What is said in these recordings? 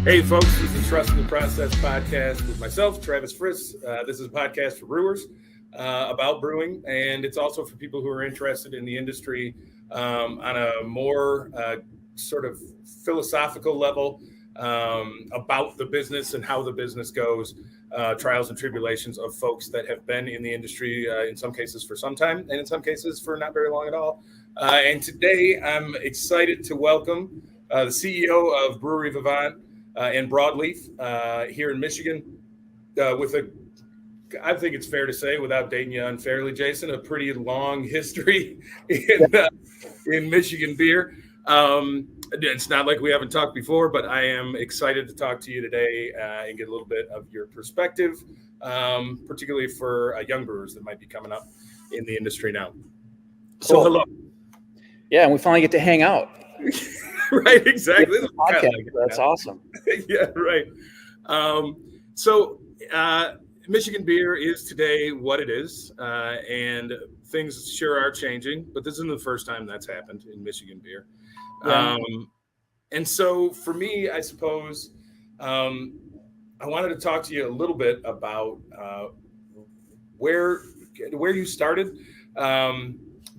Hey, folks, this is Trust in the Process podcast with myself, Travis Friss. This is a podcast for brewers about brewing, and it's also for people who are interested in the industry on a more sort of philosophical level about the business and how the business goes, trials and tribulations of folks that have been in the industry in some cases for some time and in some cases for not very long at all. And today I'm excited to welcome the CEO of Brewery Vivant, and Broadleaf here in Michigan, with I think it's fair to say, without dating you unfairly, Jason, a pretty long history in Michigan beer. It's not like we haven't talked before, but I am excited to talk to you today and get a little bit of your perspective, particularly for young brewers that might be coming up in the industry now. So hello. Yeah, and we finally get to hang out. Right, exactly. Podcast. That's awesome. Yeah, right. So Michigan beer is today what it is, and things sure are changing, but this isn't the first time that's happened in Michigan beer. Yeah. And so for me, I suppose I wanted to talk to you a little bit about where you started,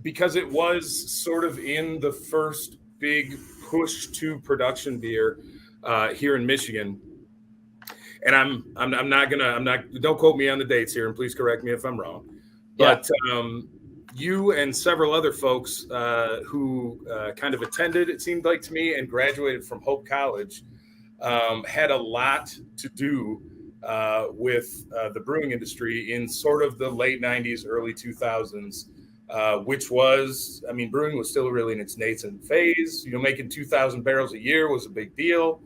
because it was sort of in the first big push to production beer here in Michigan. And I'm not don't quote me on the dates here, and please correct me if I'm wrong. But you and several other folks who kind of attended, it seemed like to me, and graduated from Hope College had a lot to do with the brewing industry in sort of the late 90s, early 2000s. Which was, I mean, brewing was still really in its nascent phase. You know, making 2,000 barrels a year was a big deal.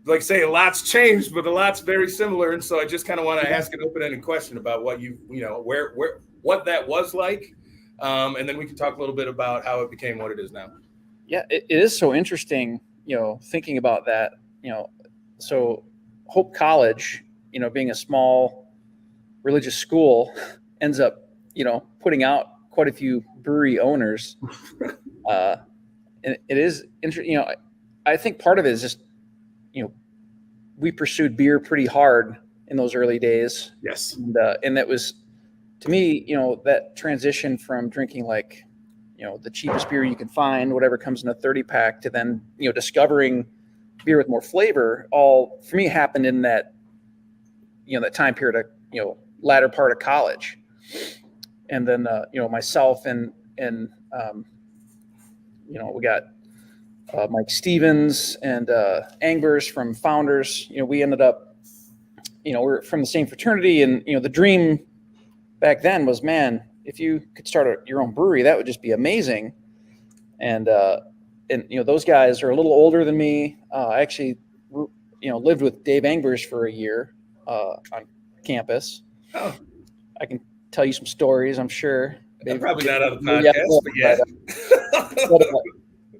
Like I say, a lot's changed, but a lot's very similar. And so I just kind of want to ask an open-ended question about what what that was like. And then we can talk a little bit about how it became what it is now. Yeah, it is so interesting, thinking about that, so Hope College, being a small religious school, ends up, putting out quite a few brewery owners. And it is interesting. I think part of it is just, we pursued beer pretty hard in those early days. Yes. And that was, to me, that transition from drinking like, the cheapest beer you can find, whatever comes in a 30 pack, to then, discovering beer with more flavor, all for me happened in that, that time period of, latter part of college. And then, myself and we got Mike Stevens and Angbers from Founders. We ended up, we're from the same fraternity, and the dream back then was, man, if you could start your own brewery, that would just be amazing. And those guys are a little older than me. I actually, lived with Dave Angbers for a year on campus. Oh. I can tell you some stories, I'm sure. Maybe probably not on the podcast, but yeah.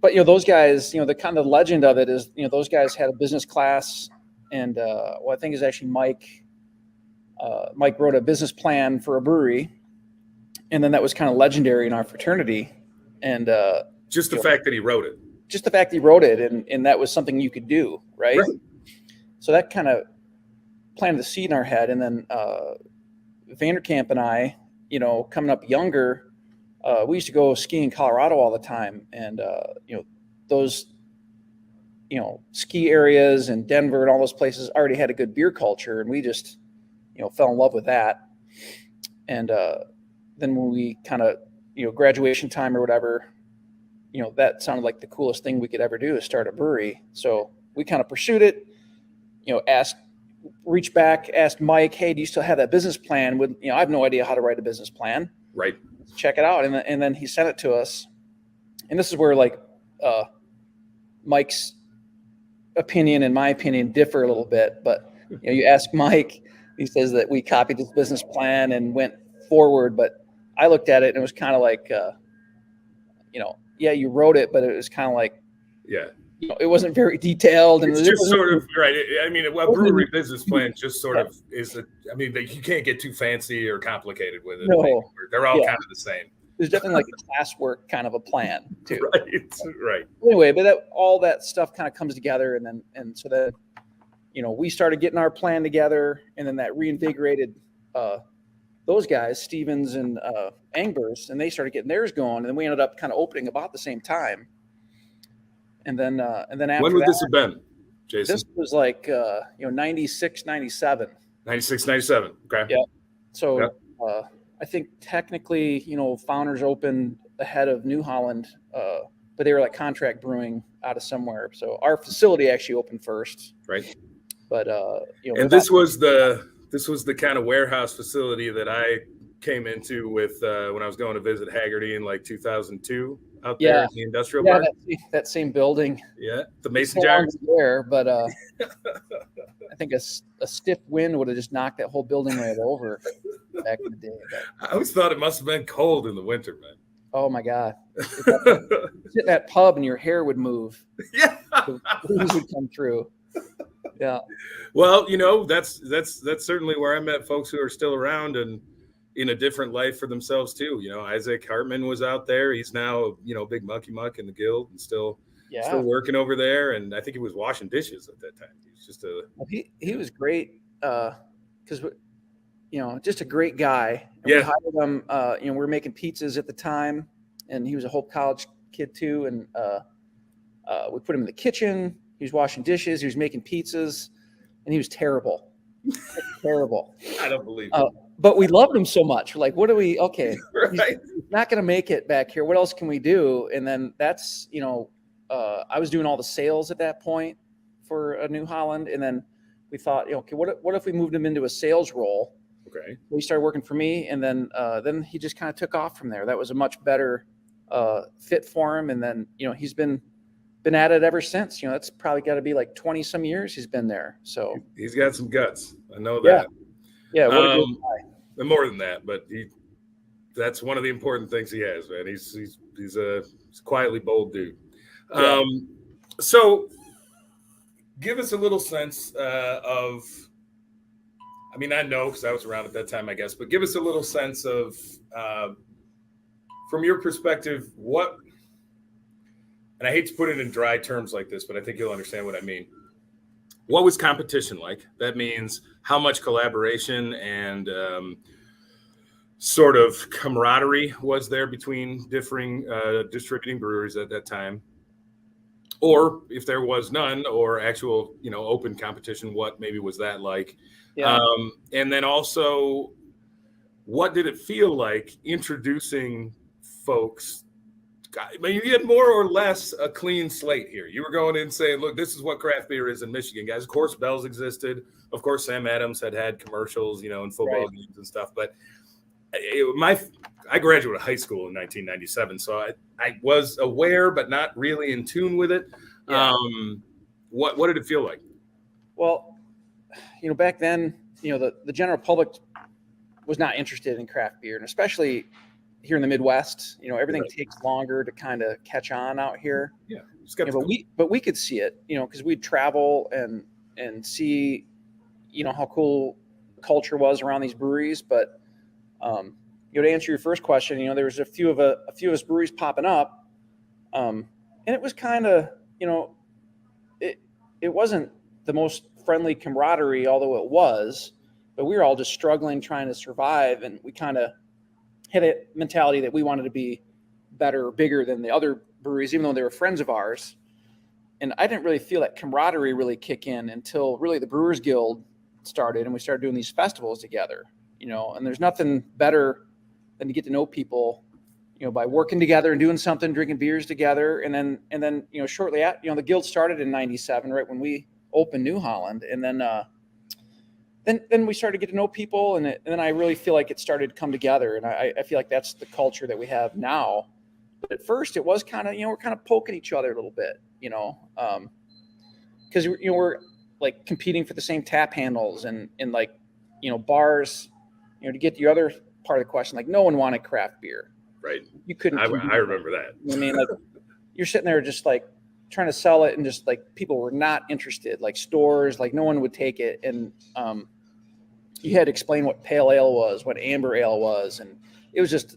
But those guys, the kind of legend of it is, those guys had a business class, and I think is actually Mike. Mike wrote a business plan for a brewery, and then that was kind of legendary in our fraternity. And just the fact that he wrote it. Just the fact he wrote it, and that was something you could do, right? So that kind of planted the seed in our head, and then Vanderkamp and I, coming up younger, we used to go skiing in Colorado all the time. And, those, ski areas and Denver and all those places already had a good beer culture. And we just, fell in love with that. And then when we kind of, graduation time or whatever, that sounded like the coolest thing we could ever do is start a brewery. So we kind of pursued it, reached back, asked Mike, hey, do you still have that business plan? I have no idea how to write a business plan. Right. Check it out. And then he sent it to us. And this is where Mike's opinion and my opinion differ a little bit. But you ask Mike, he says that we copied his business plan and went forward. But I looked at it and it was kind of like, yeah, you wrote it, but it was kind of like, yeah. It wasn't very detailed. And it's just sort of, right. I mean, a brewery business plan just sort of is, you can't get too fancy or complicated with it. No. They're all kind of the same. was definitely like a classwork kind of a plan too. Right. Anyway, but all that stuff kind of comes together, and so that we started getting our plan together, and then that reinvigorated those guys, Stevens and Angbers, and they started getting theirs going, and then we ended up kind of opening about the same time. And then after when would that, this have been, Jason? this was like 96, 97. 96, 97. Okay. Yeah. So I think technically, Founders opened ahead of New Holland, but they were like contract brewing out of somewhere. So our facility actually opened first. Right. But and this was the kind of warehouse facility that I came into with when I was going to visit Haggerty in like 2002 out there in the industrial park. That same building. Yeah, the mason jars there, but I think a stiff wind would have just knocked that whole building right over back in the day. I always thought it must have been cold in the winter, man. Oh my God! Sit in that pub and your hair would move. Yeah, the breeze would come through. Yeah. Well, that's certainly where I met folks who are still around and in a different life for themselves too. Isaac Hartman was out there. He's now, big monkey muck in the guild and still working over there. And I think he was washing dishes at that time. He was just he was great. Cause just a great guy. And we hired him, we were making pizzas at the time, and he was a Hope College kid too. And we put him in the kitchen. He was washing dishes. He was making pizzas, and he was terrible. Terrible. I don't believe it. But we loved him so much. We're like, what do we? Okay, right. He's not going to make it back here. What else can we do? And then that's, I was doing all the sales at that point for a New Holland, and then we thought, okay, what if we moved him into a sales role? Okay. He started working for me, and then he just kind of took off from there. That was a much better fit for him, and then he's been at it ever since. That's probably got to be like 20 some years he's been there. So he's got some guts. I know that. Yeah. What a good guy. And more than that, but that's one of the important things he has, man. He's a quietly bold dude. Yeah. So give us a little sense of, I know because I was around at that time, I guess, but give us a little sense of, from your perspective, and I hate to put it in dry terms like this, but I think you'll understand what I mean. What was competition like? That means how much collaboration and sort of camaraderie was there between differing distributing breweries at that time? Or if there was none, or actual, open competition, what maybe was that like? Yeah. And then also, what did it feel like introducing folks? You had more or less a clean slate here. You were going in saying, look, this is what craft beer is in Michigan, guys. Of course, Bell's existed. Of course, Sam Adams had commercials, and football games and stuff. But I graduated high school in 1997, so I was aware, but not really in tune with it. Yeah. What did it feel like? Well, back then, the general public was not interested in craft beer, and especially here in the Midwest, everything takes longer to kind of catch on out here. Yeah. But we could see it, because we'd travel and see, how cool culture was around these breweries. But, to answer your first question, there was a few of us breweries popping up. And it was kind of, it wasn't the most friendly camaraderie, although it was, but we were all just struggling, trying to survive. And we kind of had a mentality that we wanted to be better or bigger than the other breweries, even though they were friends of ours. And I didn't really feel that camaraderie really kick in until really the Brewers Guild started, and we started doing these festivals together, and there's nothing better than to get to know people, by working together and doing something, drinking beers together. And then, shortly after, the guild started in 97, right when we opened New Holland. And then we started to get to know people, and then I really feel like it started to come together, and I feel like that's the culture that we have now. But at first, it was kind of, we're kind of poking each other a little bit, because we're like competing for the same tap handles and like, bars, to get to your other part of the question, like no one wanted craft beer, right? You couldn't. I remember that. Like you're sitting there just like trying to sell it, and just like people were not interested, like stores, like no one would take it, and you had to explain what pale ale was, what amber ale was, and it was just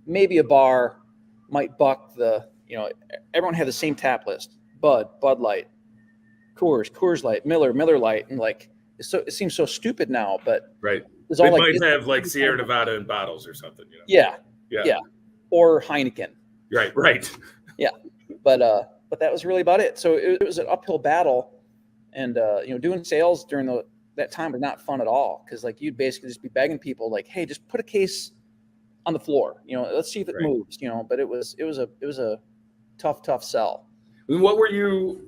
maybe a bar might buck the, everyone had the same tap list: Bud Light, Coors Light, Miller Light, and like it seems so stupid now, but Right. it's They all like might have like Sierra Nevada in bottles or something. Yeah, Yeah. or Heineken. Right. Yeah, but that was really about it. So it was an uphill battle, and doing sales during that time was not fun at all, because like you'd basically just be begging people like, hey, just put a case on the floor, let's see if it moves, but it was a tough sell. What were you?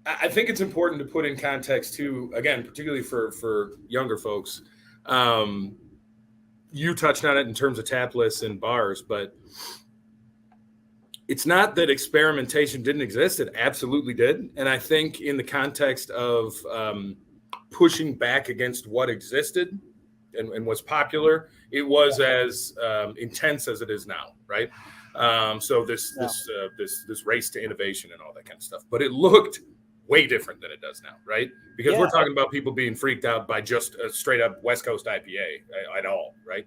I think it's important to put in context too, again, particularly for younger folks. You touched on it in terms of tap lists and bars, but it's not that experimentation didn't exist. It absolutely did. And I think in the context of pushing back against what existed and was popular, it was as intense as it is now, right? So this race to innovation and all that kind of stuff. But it looked way different than it does now, right? Because we're talking about people being freaked out by just a straight up West Coast IPA at all, right?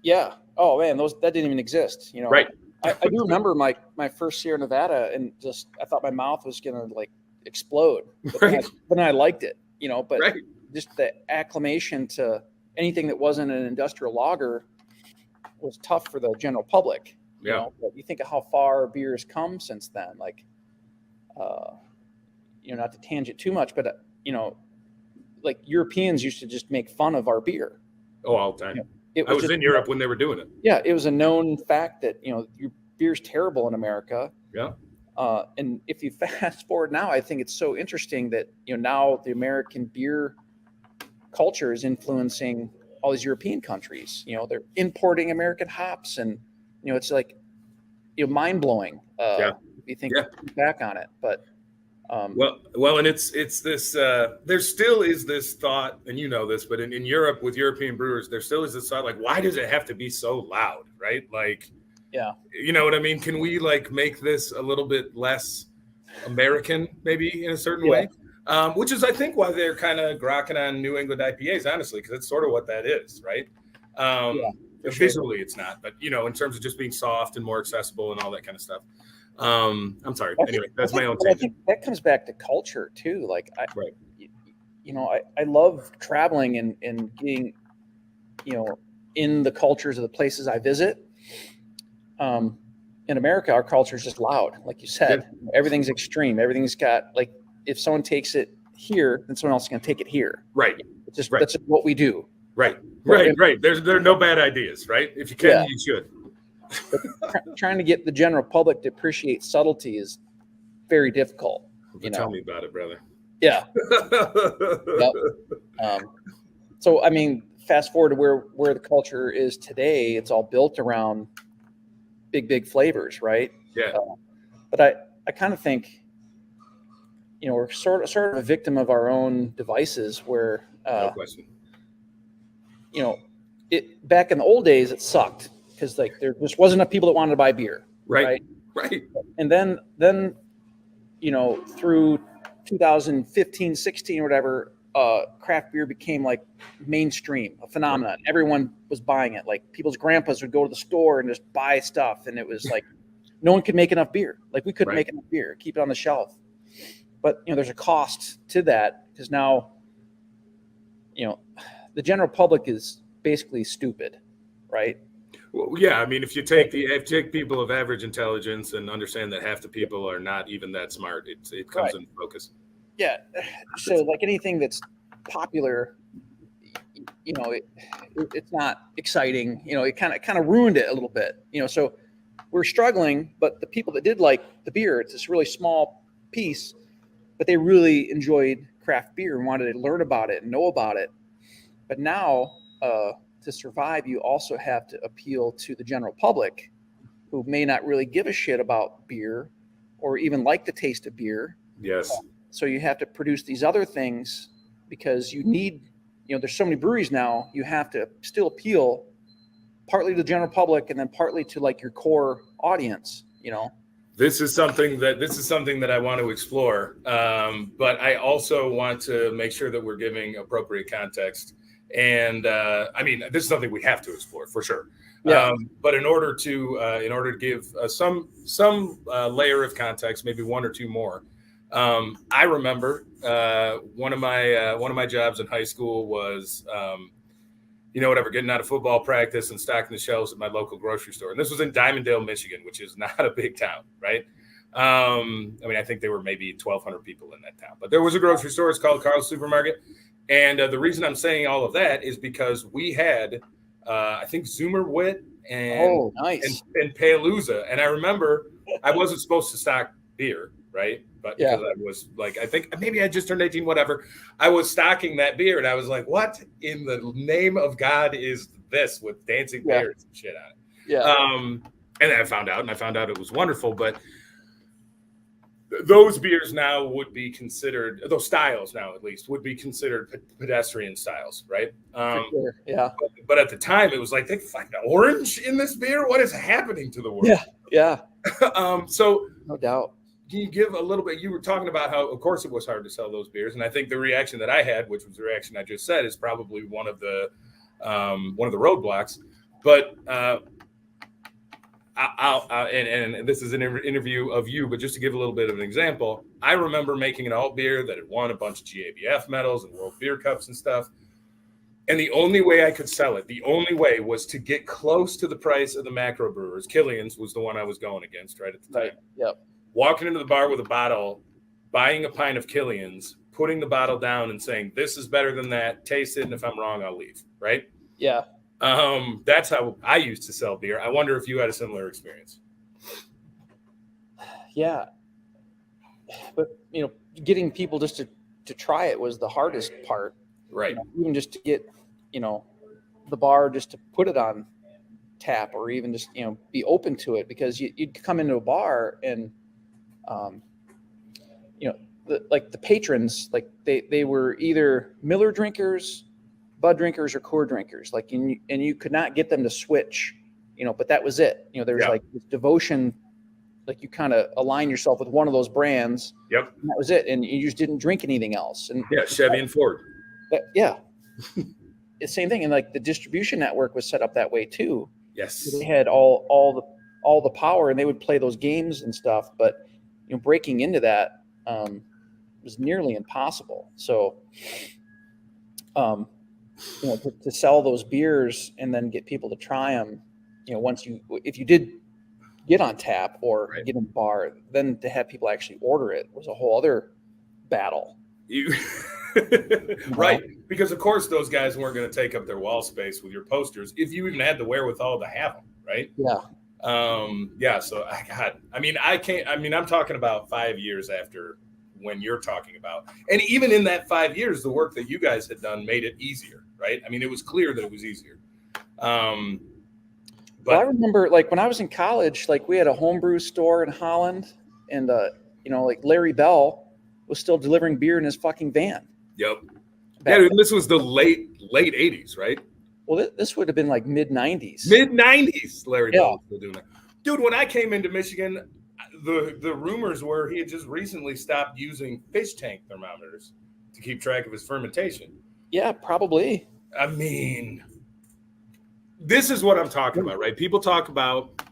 Yeah. Oh man, that didn't even exist, Right. I do remember my first Sierra Nevada, and just I thought my mouth was gonna like explode, but then I liked it, but just the acclimation to anything that wasn't an industrial lager was tough for the general public. But you think of how far beer has come since then, like not to tangent too much, but like Europeans used to just make fun of our beer. Oh, all the time. I was in Europe when they were doing it. Yeah, it was a known fact that your beer's terrible in America. Yeah. And if you fast forward now, I think it's so interesting that now the American beer culture is influencing all these European countries. They're importing American hops, and it's like mind blowing. If you think back on it, but. Well, and it's this. There still is this thought, and this, but in Europe with European brewers, there still is this thought like, why does it have to be so loud, right? Like, you know what I mean? Can we like make this a little bit less American, maybe in a certain way? Which is, I think, why they're kind of grokking on New England IPAs, honestly, because it's sort of what that is, right? Visually, it's not, but in terms of just being soft and more accessible and all that kind of stuff. I'm sorry. Anyway, that's my own take. I think that comes back to culture too. Like, I love traveling and getting, in the cultures of the places I visit. In America, our culture is just loud, like you said. Everything's extreme. Everything's got like, if someone takes it here, then someone else is going to take it here. Right. It's just that's just what we do. Right. There are no bad ideas, right? If you can, you should. Trying to get the general public to appreciate subtlety is very difficult. Tell me about it, brother. Yeah. So, I mean, fast forward to where the culture is today, it's all built around big flavors, right? Yeah. But I kind of think, we're sort of a victim of our own devices, where, no question. Back in the old days, it sucked. Because like there just wasn't enough people that wanted to buy beer, right? And then through 2015, 16, or whatever, craft beer became like mainstream, a phenomenon. Everyone was buying it. Like people's grandpas would go to the store and just buy stuff, and it was like no one could make enough beer. Like we couldn't make enough beer, keep it on the shelf. But there's a cost to that, because now the general public is basically stupid, right? Well, yeah, I mean, if you take people of average intelligence and understand that half the people are not even that smart, it comes into focus. Yeah. So like anything that's popular, it's not exciting. It kind of ruined it a little bit. So we're struggling, but the people that did like the beer, it's this really small piece, but they really enjoyed craft beer and wanted to learn about it and know about it. But now, to survive, you also have to appeal to the general public, who may not really give a shit about beer or even like the taste of beer. Yes. So you have to produce these other things, because you need, there's so many breweries now, you have to still appeal partly to the general public and then partly to like your core audience, This is something that I want to explore. But I also want to make sure that we're giving appropriate context. And I mean, this is something we have to explore for sure. Yeah. But in order to give some layer of context, maybe one or two more, I remember one of my jobs in high school was getting out of football practice and stocking the shelves at my local grocery store. And this was in Diamondale, Michigan, which is not a big town, right? I mean, I think there were maybe 1,200 people in that town, but there was a grocery store. It's called Carl's Supermarket. And the reason I'm saying all of that is because we had, I think, Zoomer Wit and nice. and Palooza. And I remember I wasn't supposed to stock beer, right? But because I was like, I think maybe I just turned 18, whatever. I was stocking that beer, and I was like, what in the name of God is this with dancing bears and shit on it? Yeah. And then I found out it was wonderful. But those beers now would be considered, those styles now at least, would be considered pedestrian styles, right? Sure. Yeah. But at the time, it was like, they find orange in this beer? What is happening to the world? Yeah. So no doubt. Can you give a little bit? You were talking about how, of course, it was hard to sell those beers, and I think the reaction that I had, which was the reaction I just said, is probably one of the roadblocks. But and this is an interview of you, but just to give a little bit of an example, I remember making an alt beer that had won a bunch of GABF medals and World Beer Cups and stuff. And the only way I could sell it, was to get close to the price of the macro brewers. Killian's was the one I was going against right at the time. Right. Yep. Walking into the bar with a bottle, buying a pint of Killian's, putting the bottle down and saying, this is better than that, taste it, and if I'm wrong, I'll leave, right? Yeah. That's how I used to sell beer. I wonder if you had a similar experience. Yeah. But, getting people just to try it was the hardest part. Right. Even just to get, the bar just to put it on tap, or even just, be open to it, because you'd come into a bar and, the patrons, like they were either Miller drinkers, Bud drinkers, or Core drinkers, and you could not get them to switch, but that was it. There's like this devotion, like you kind of align yourself with one of those brands. Yep. And that was it. And you just didn't drink anything else. And Chevy and Ford. The same thing. And like the distribution network was set up that way too. Yes. They had all the power, and they would play those games and stuff, but breaking into that was nearly impossible. So to sell those beers and then get people to try them, if you did get on tap or get in the bar, then to have people actually order it was a whole other battle. Right. Because of course those guys weren't going to take up their wall space with your posters if you even had the wherewithal to have them, right? Yeah. So I'm talking about 5 years after when you're talking about, and even in that 5 years, the work that you guys had done made it easier, right? I mean, it was clear that it was easier. But I remember, like, when I was in college, like, we had a homebrew store in Holland, and like Larry Bell was still delivering beer in his fucking van. Yep. This was the late 80s, right? Well, this would have been like mid 90s. Larry Bell was still doing that. Dude, when I came into Michigan, the rumors were he had just recently stopped using fish tank thermometers to keep track of his fermentation. Yeah, probably. I mean, this is what I'm talking about, right? People talk about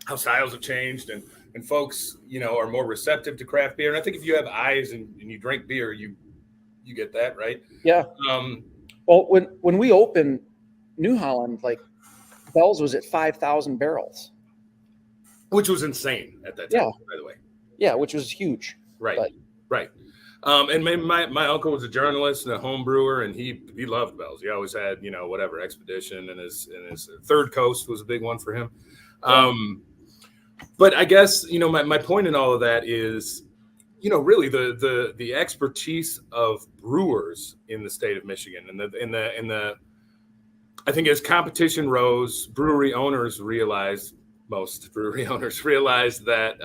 how styles have changed and folks, are more receptive to craft beer. And I think if you have eyes and you drink beer, you get that, right? Yeah. Well, when we opened New Holland, like, Bell's was at 5,000 barrels. Which was insane at that time, by the way. Yeah, which was huge. Right. And my uncle was a journalist and a home brewer, and he loved Bell's. He always had, whatever, Expedition, and his Third Coast was a big one for him. But I guess, my point in all of that is, really the expertise of brewers in the state of Michigan, and the I think as competition rose, most brewery owners realized that,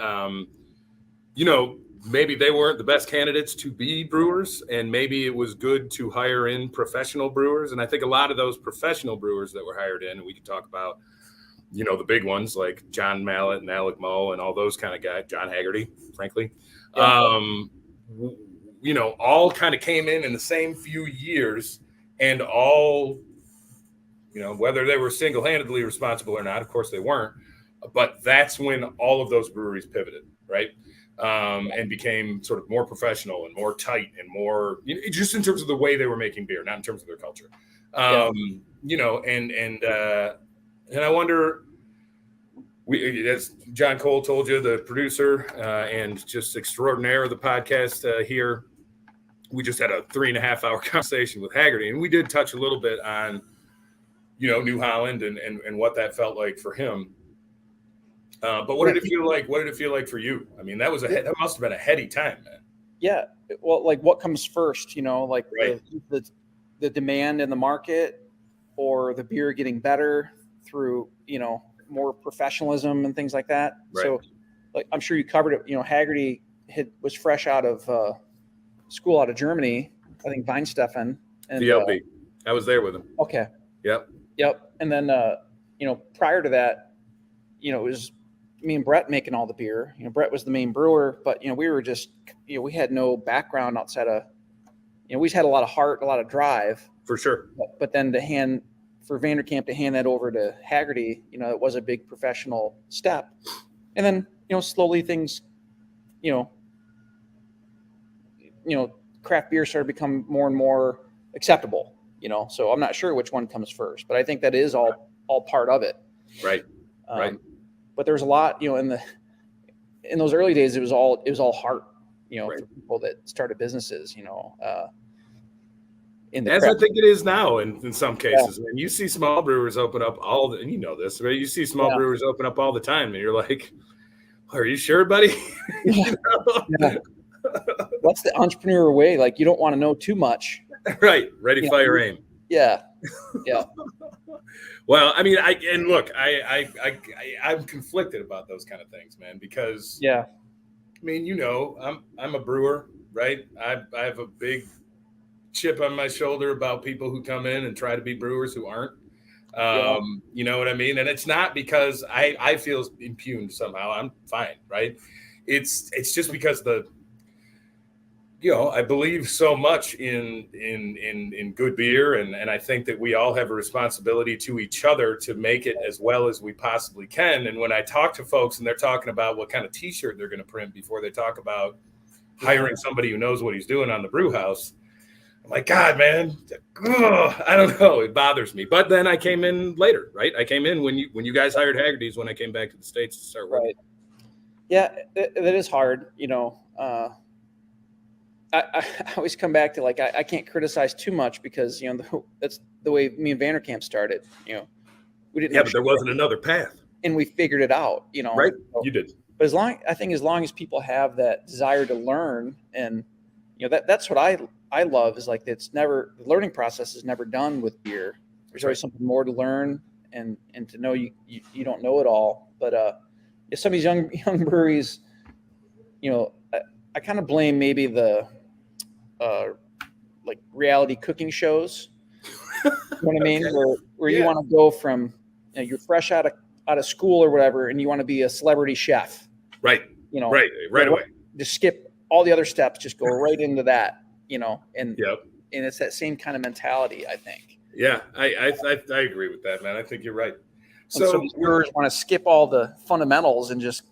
maybe they weren't the best candidates to be brewers, and maybe it was good to hire in professional brewers. And I think a lot of those professional brewers that were hired in, and we could talk about, the big ones like John Mallett and Alec Moe and all those kind of guys, John Haggerty, frankly, all kind of came in the same few years and all, whether they were single-handedly responsible or not, of course they weren't, but that's when all of those breweries pivoted, right? And became sort of more professional and more tight and more, just in terms of the way they were making beer, not in terms of their culture. And I wonder, as John Cole told you, the producer and just extraordinaire of the podcast here, we just had a 3.5-hour conversation with Haggerty, and we did touch a little bit on, New Holland and what that felt like for him. But what did it feel like? What did it feel like for you? I mean, that must have been a heady time, man. Yeah. Well, like what comes first, like right. the demand in the market, or the beer getting better through, more professionalism and things like that. Right. So like, I'm sure you covered it, Haggerty was fresh out of school out of Germany, I think Weinsteffen. And VLB. I was there with him. Okay. Yep. And then, prior to that, it was me and Brett making all the beer. Brett was the main brewer, but, we were just, we had no background outside of, we just had a lot of heart, a lot of drive. For sure. But then for Vanderkamp to hand that over to Haggerty, it was a big professional step. And then, slowly things, craft beer started to become more and more acceptable, so I'm not sure which one comes first, but I think that is all part of it. Right. Right. But there's a lot, in those early days, it was all heart, right. for people that started businesses, as I think it is now in some cases. Yeah. And you see small brewers open up and this, right? You see small brewers open up all the time, and you're like, are you sure, buddy? Yeah. That's the entrepreneur way. Like, you don't want to know too much. Right. Ready, fire, aim. Yeah. Well, I mean, I'm conflicted about those kind of things, man, because I mean, I'm a brewer, right? I have a big chip on my shoulder about people who come in and try to be brewers who aren't. You know what I mean? And it's not because I feel impugned somehow. I'm fine, right? It's just because I believe so much in good beer, and I think that we all have a responsibility to each other to make it as well as we possibly can. And when I talk to folks and they're talking about what kind of T-shirt they're going to print before they talk about hiring somebody who knows what he's doing on the brew house, I'm like, God, man, I don't know. It bothers me. But then I came in later, right? I came in when you guys hired Haggerty's when I came back to the States to start working. Right. Yeah, that is hard. I always come back to, like, I can't criticize too much because, that's the way me and Vanderkamp started. We didn't. Yeah, but there wasn't another path. And we figured it out, Right. So, you did. But as long as people have that desire to learn, and, that's what I love, is like, the learning process is never done with beer. There's always something more to learn and to know you don't know it all. But some of these young breweries, I kind of blame maybe the like reality cooking shows. You know what I mean? Okay. Where you want to go from, you're fresh out of school or whatever, and you want to be a celebrity chef. Right. Right away. Just skip all the other steps, just go right into that, and yep. And it's that same kind of mentality, I think. Yeah, I agree with that, man. I think you're right. So brewers want to skip all the fundamentals and just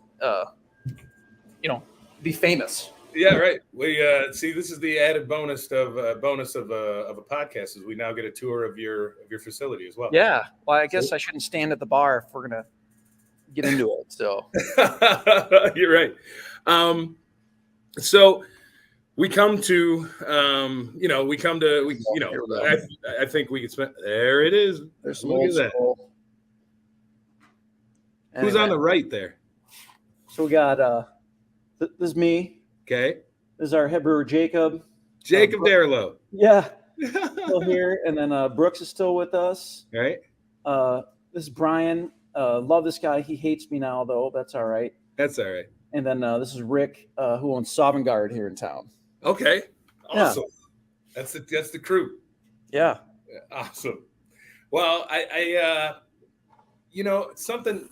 be famous. Yeah, right. We see, this is the added bonus of a podcast, is we now get a tour of your facility as well. Yeah. Well, I guess I shouldn't stand at the bar if we're gonna get into it. So you're right. So we come to I think we can spend. There it is. There's some old school. Anyway. Who's on the right there? So we got this is me. Okay. This is our head brewer, Jacob. Jacob Darlow. Yeah. Still here. And then Brooks is still with us. All right. This is Brian. Love this guy. He hates me now, though. That's all right. That's all right. And then this is Rick, who owns Sovngarde here in town. Okay. Awesome. Yeah. That's the crew. Yeah. Awesome. Well, I something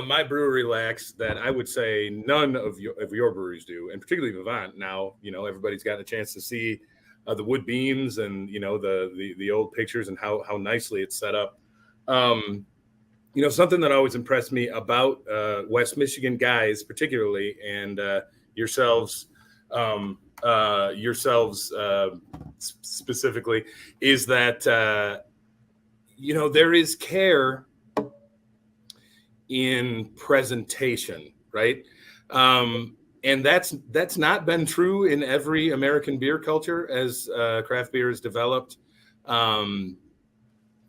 my brewery lacks that I would say none of your breweries do, and particularly Vivant. Now everybody's gotten a chance to see the wood beams and the old pictures and how nicely it's set up. Something that always impressed me about West Michigan guys, particularly, and yourselves specifically, is that there is care in presentation, right? And that's not been true in every American beer culture as craft beer is developed.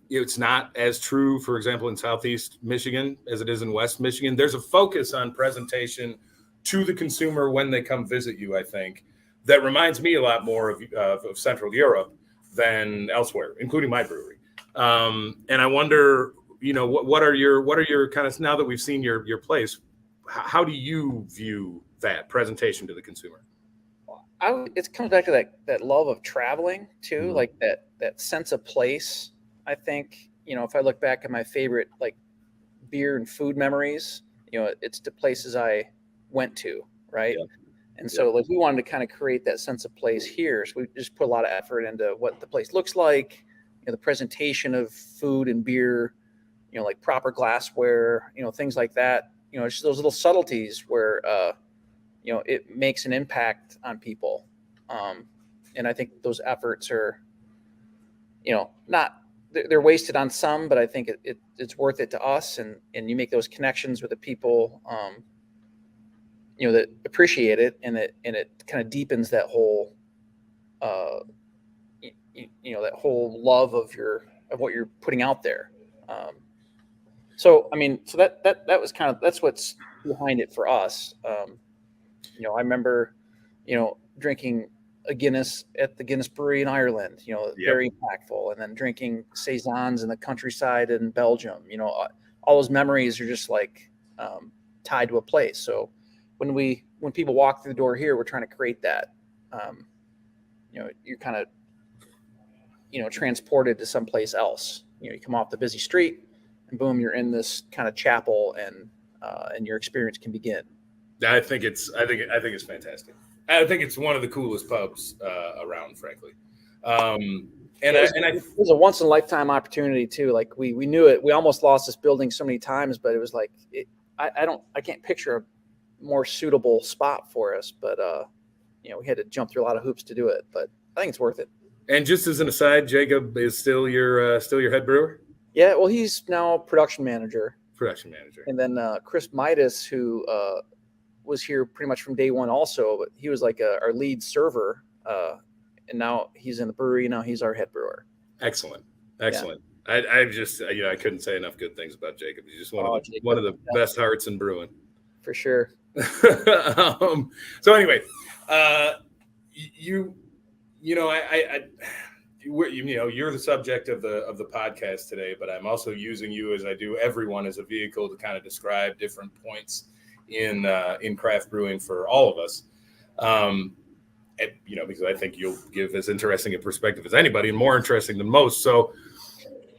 It's not as true, for example, in Southeast Michigan as it is in West Michigan. There's a focus on presentation to the consumer when they come visit you, I think, that reminds me a lot more of Central Europe than elsewhere, including my brewery. And I wonder, what are your kind of, now that we've seen your place, how do you view that presentation to the consumer? It comes back to that love of traveling too, Mm-hmm. like that sense of place. I think, if I look back at my favorite like beer and food memories, it's the places I went to, right? Yeah. And so like we wanted to kind of create that sense of place here. So we just put a lot of effort into what the place looks like, the presentation of food and beer, like proper glassware, things like that. It's those little subtleties where, it makes an impact on people. And I think those efforts are, they're wasted on some, but I think it's worth it to us. And you make those connections with the people, that appreciate it. And it kind of deepens that whole, that whole love of what you're putting out there. So that was that's what's behind it for us. I remember, drinking a Guinness at the Guinness Brewery in Ireland, very impactful. And then drinking Saisons in the countryside in Belgium, all those memories are just like tied to a place. So when people walk through the door here, we're trying to create that. You're kind of, transported to someplace else. You come off the busy street and boom, you're in this kind of chapel and your experience can begin. I think it's fantastic. I think it's one of the coolest pubs around, frankly. It was a once in a lifetime opportunity too. Like we knew it. We almost lost this building so many times, but it was like I can't picture a more suitable spot for us. But we had to jump through a lot of hoops to do it. But I think it's worth it. And just as an aside, Jacob is still your head brewer. Yeah, well, he's now production manager. And then Chris Midas, who was here pretty much from day one also, but he was like our lead server. And now he's in the brewery. Now he's our head brewer. Excellent. Yeah. I just, I couldn't say enough good things about Jacob. He's just one of the best hearts in brewing. For sure. So anyway, you're the subject of the podcast today, but I'm also using you, as I do everyone, as a vehicle to kind of describe different points in craft brewing for all of us. Because I think you'll give as interesting a perspective as anybody, and more interesting than most. So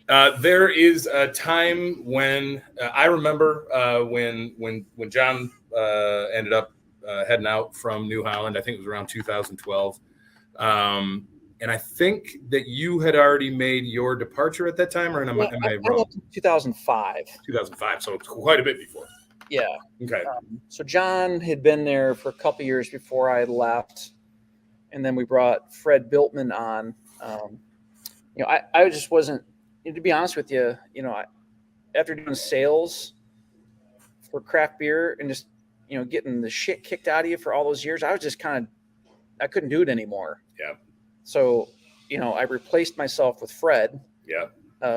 there is a time when I remember when John ended up heading out from New Holland. I think it was around 2012. And I think that you had already made your departure at that time, or am I wrong? I 2005. 2005, so quite a bit before. Yeah. Okay. So John had been there for a couple of years before I had left, and then we brought Fred Biltman on. I just wasn't, to be honest with you, after doing sales for craft beer and just, getting the shit kicked out of you for all those years, I was just I couldn't do it anymore. Yeah. So, I replaced myself with Fred. Yeah.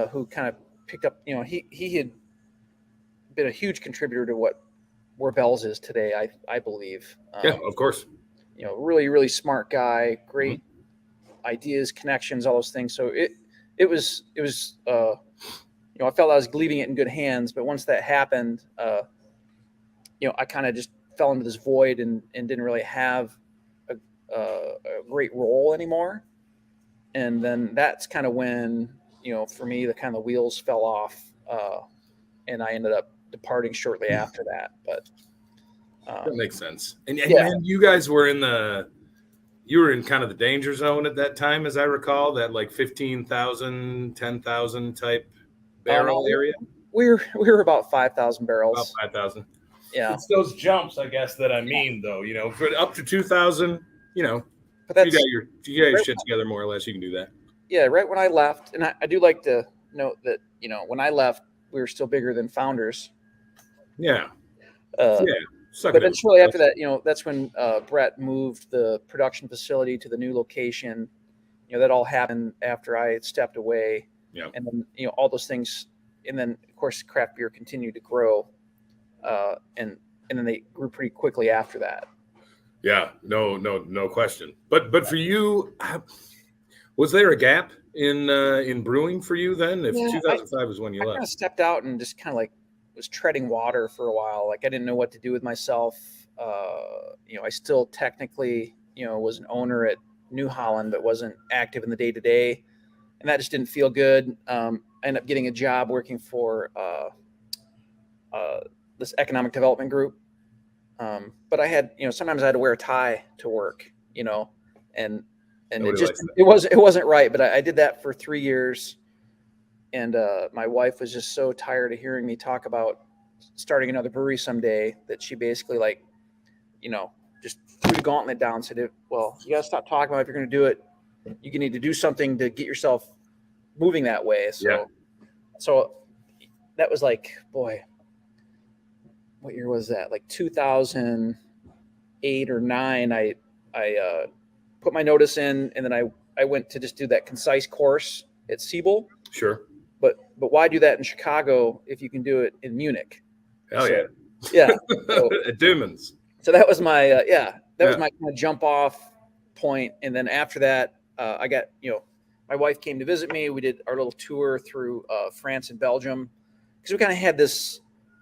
Who kind of picked up, he had been a huge contributor to where Bell's is today, I believe. Yeah, of course. Really, really smart guy, great ideas, connections, all those things. So it was I felt I was leaving it in good hands, but once that happened, I kind of just fell into this void and didn't really have a great role anymore. And then that's kind of when, for me, the kind of wheels fell off, and I ended up departing shortly after that. But that makes sense. And you guys were in the you were in kind of the danger zone at that time, as I recall, that like 15,000, 10,000 type barrel No, area. we were about 5,000 About barrels. 5,000. Yeah, It's those jumps, I guess, that I mean, though. For up to 2,000, but if you that's got your right, shit together more or less, you can do that. yeah. Right when I left, and I do like to note that when I left, we were still bigger than Founders. Yeah, Uh, yeah. but then shortly after that, that's when Brett moved the production facility to the new location. That all happened after I had stepped away. Yeah. And then all those things, and then of course craft beer continued to grow, and then they grew pretty quickly after that. Yeah, no question. But for you, was there a gap in brewing for you then? If 2005 was when you I left, kind of stepped out and just kind of like was treading water for a while. Like I didn't know what to do with myself. I still technically was an owner at New Holland, but wasn't active in the day to day, and that just didn't feel good. I ended up getting a job working for this economic development group. But I had, sometimes I had to wear a tie to work, and it wasn't right. But I did that for 3 years, and my wife was just so tired of hearing me talk about starting another brewery someday that she basically just threw the gauntlet down and said, well, you got to stop talking about it. If you're going to do it, you need to do something to get yourself moving that way. So that was like, boy, what year was that? Like 2008 or 9. I put my notice in, and then I went to just do that concise course at Siebel. Sure. But why do that in Chicago if you can do it in Munich? Hell yeah. Yeah. At Dumans. So that was my was my kind of jump off point. And then after that, I got my wife came to visit me. We did our little tour through France and Belgium because we kind of had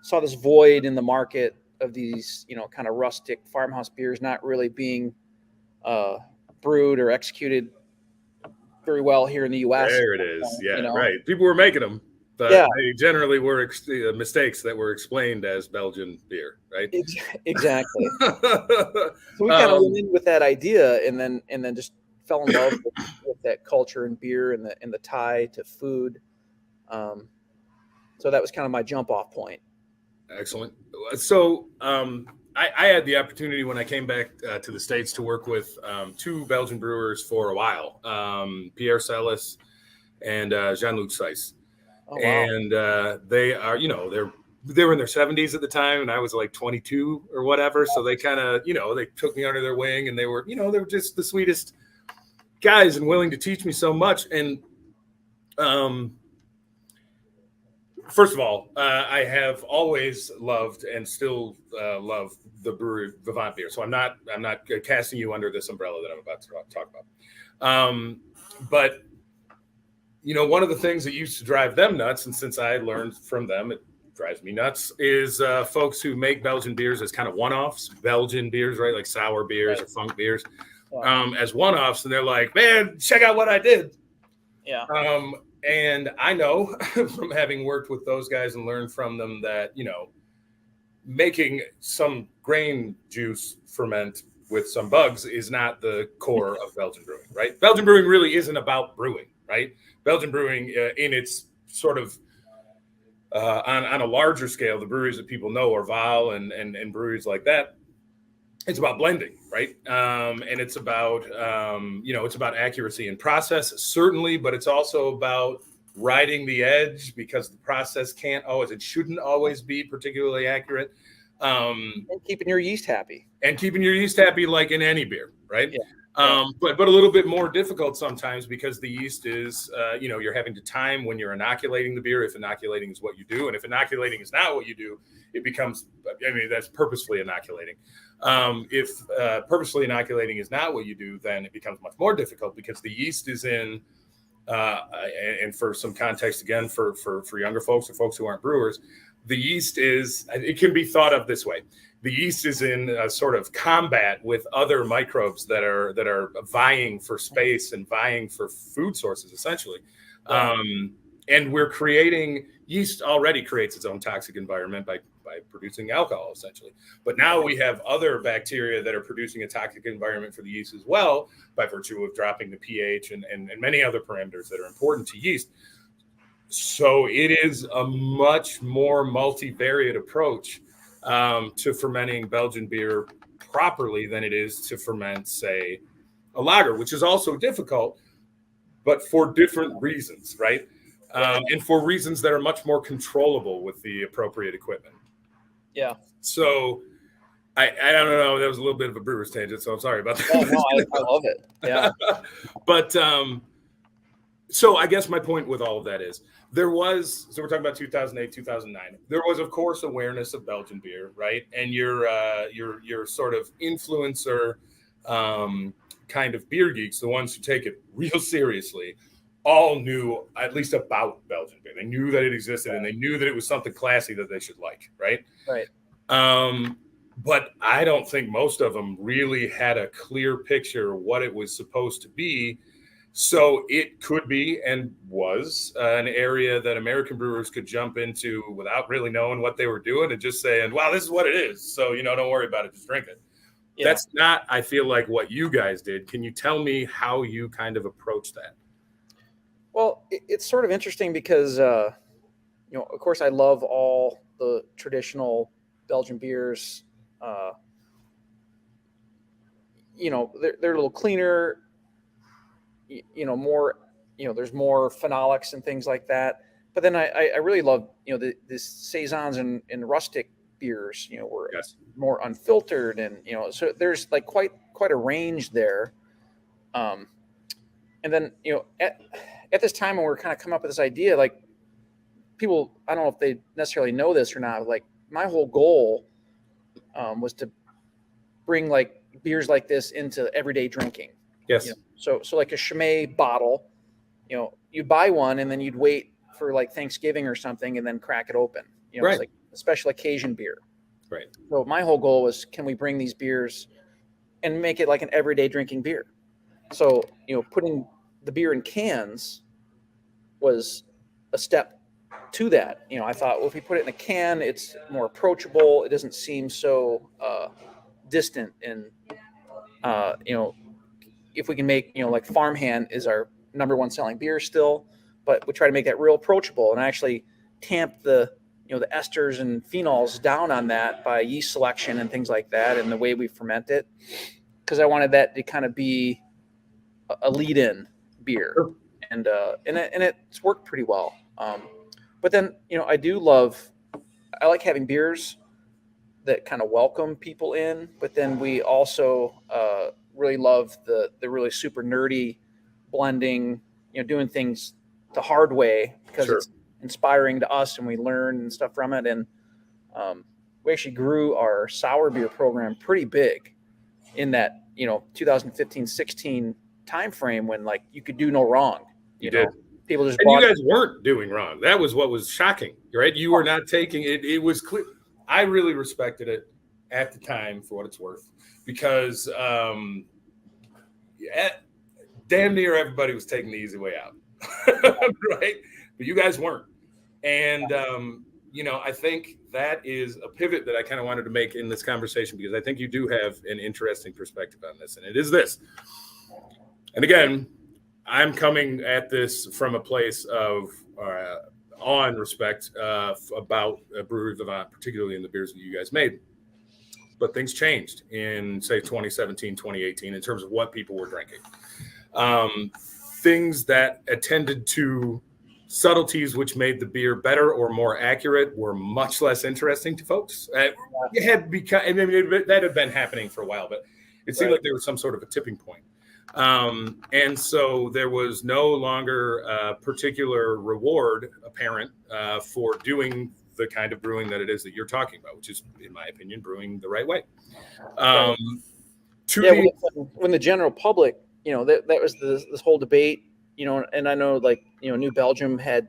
saw this void in the market of these kind of rustic farmhouse beers not really being brewed or executed very well here in the U.S. There it is. Yeah, right. People were making them, but they generally were mistakes that were explained as Belgian beer, right? Exactly. So we kind of went in with that idea, and then just fell in love with that culture and beer and the tie to food. So that was kind of my jump off point. Excellent. So I had the opportunity when I came back to the States to work with 2 Belgian brewers for a while, Pierre Celis and Jean-Luc Seiss. Oh, wow. And they are, they were in their 70s at the time, and I was like 22 or whatever. So they kind of, they took me under their wing, and they were just the sweetest guys and willing to teach me so much. And first of all, I have always loved and still love the brewery Vivant beer. So I'm not casting you under this umbrella that I'm about to talk about. But one of the things that used to drive them nuts, and since I learned from them, it drives me nuts, is folks who make Belgian beers as kind of one-offs. Belgian beers, right, like sour beers or funk beers, as one-offs, and they're like, "Man, check out what I did." Yeah. And I know from having worked with those guys and learned from them that, making some grain juice ferment with some bugs is not the core of Belgian brewing, right? Belgian brewing really isn't about brewing, right? Belgian brewing in its sort of on a larger scale, the breweries that people know are Val and breweries like that. It's about blending, right? And it's about, it's about accuracy and process, certainly, but it's also about riding the edge because the process it shouldn't always be particularly accurate. And keeping your yeast happy. Like in any beer, right? Yeah. But a little bit more difficult sometimes because the yeast is, you're having to time when you're inoculating the beer, if inoculating is what you do. And if inoculating is not what you do, it becomes, that's purposefully inoculating. If purposely inoculating is not what you do, then it becomes much more difficult because the yeast is in, and for some context, again, for younger folks or folks who aren't brewers, the yeast it can be thought of this way. The yeast is in a sort of combat with other microbes that are vying for space and vying for food sources, essentially. And yeast already creates its own toxic environment by by producing alcohol, essentially. But now we have other bacteria that are producing a toxic environment for the yeast as well, by virtue of dropping the pH and many other parameters that are important to yeast. So it is a much more multivariate approach to fermenting Belgian beer properly than it is to ferment, say, a lager, which is also difficult, but for different reasons, right? And for reasons that are much more controllable with the appropriate equipment. Yeah. So I don't know. That was a little bit of a brewer's tangent, so I'm sorry about that. Oh, no, I love it. Yeah. But so I guess my point with all of that is so we're talking about 2008, 2009. There was, of course, awareness of Belgian beer, right? And your sort of influencer kind of beer geeks, the ones who take it real seriously, all knew at least about Belgian beer. They knew that it existed, and they knew that it was something classy that they should like, right? Right. But I don't think most of them really had a clear picture of what it was supposed to be. So it could be and was an area that American brewers could jump into without really knowing what they were doing and just saying, wow, this is what it is. So, don't worry about it. Just drink it. Yeah. That's not, I feel like, what you guys did. Can you tell me how you kind of approached that? Well, it's sort of interesting because, of course, I love all the traditional Belgian beers. They're a little cleaner. More, there's more phenolics and things like that. But then I really love, the saisons and rustic beers, were more unfiltered, and so there's like quite a range there. And then at this time when we're kind of coming up with this idea, like people, I don't know if they necessarily know this or not. Like my whole goal was to bring like beers like this into everyday drinking. Yes. So like a Chimay bottle, you'd buy one and then you'd wait for like Thanksgiving or something and then crack it open. Right. It's like a special occasion beer. Right. So my whole goal was, can we bring these beers and make it like an everyday drinking beer? So, putting the beer in cans was a step to that. I thought, well, if we put it in a can, it's more approachable. It doesn't seem so distant. And, if we can make, like Farmhand is our number one selling beer still, but we try to make that real approachable and actually tamp the esters and phenols down on that by yeast selection and things like that, and the way we ferment it, because I wanted that to kind of be a lead-in beer. Sure. And it's worked pretty well. But then, I like having beers that kind of welcome people in, but then we also really love the really super nerdy blending, doing things the hard way, because It's inspiring to us and we learn and stuff from it. And we actually grew our sour beer program pretty big in that 2015-16 time frame when like you could do no wrong. You did. People just, and you guys weren't doing wrong. That was what was shocking, right? You were not taking it. It was clear. I really respected it at the time for what it's worth, because damn near everybody was taking the easy way out, right? But you guys weren't. And, I think that is a pivot that I kind of wanted to make in this conversation, because I think you do have an interesting perspective on this. And it is this. And again, I'm coming at this from a place of awe and respect about Brewery Vivant, particularly in the beers that you guys made. But things changed in, say, 2017, 2018, in terms of what people were drinking. Things that attended to subtleties which made the beer better or more accurate were much less interesting to folks. It had become, that had been happening for a while, but it seemed like there was some sort of a tipping point. And so there was no longer a particular reward apparent for doing the kind of brewing that it is that you're talking about, which is, in my opinion, brewing the right way. When the general public, that was this whole debate, and I know New Belgium had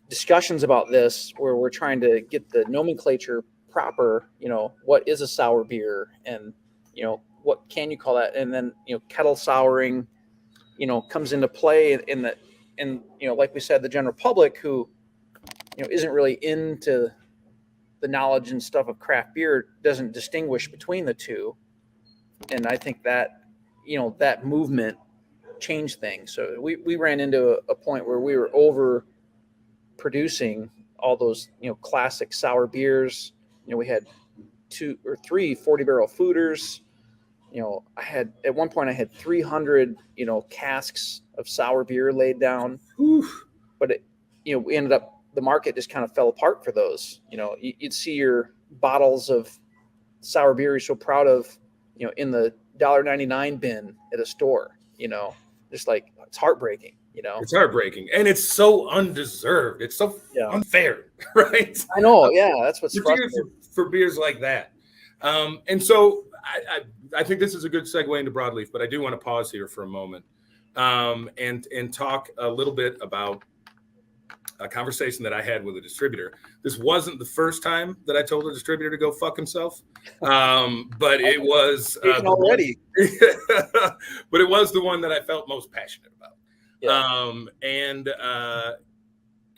discussions about this where we're trying to get the nomenclature proper, what is a sour beer, and, what can you call that? And then, kettle souring, comes into play like we said, the general public who, isn't really into the knowledge and stuff of craft beer doesn't distinguish between the two. And I think that, that movement changed things. So we ran into a point where we were over producing all those, classic sour beers. We had 2 or 3 40-barrel fooders. At one point I had 300, casks of sour beer laid down. Oof. But we ended up, the market just kind of fell apart for those. You'd see your bottles of sour beer you're so proud of, in the $1.99 bin at a store. Just like, it's heartbreaking. It's heartbreaking, and it's so undeserved. It's so unfair, right? I know. Yeah, that's what's frustrating for beers like that. And so I think this is a good segue into broadleaf, but I do want to pause here for a moment and talk a little bit about a conversation that I had with a distributor. This wasn't the first time that I told a distributor to go fuck himself, but it was already. But it was the one that I felt most passionate about. Yeah.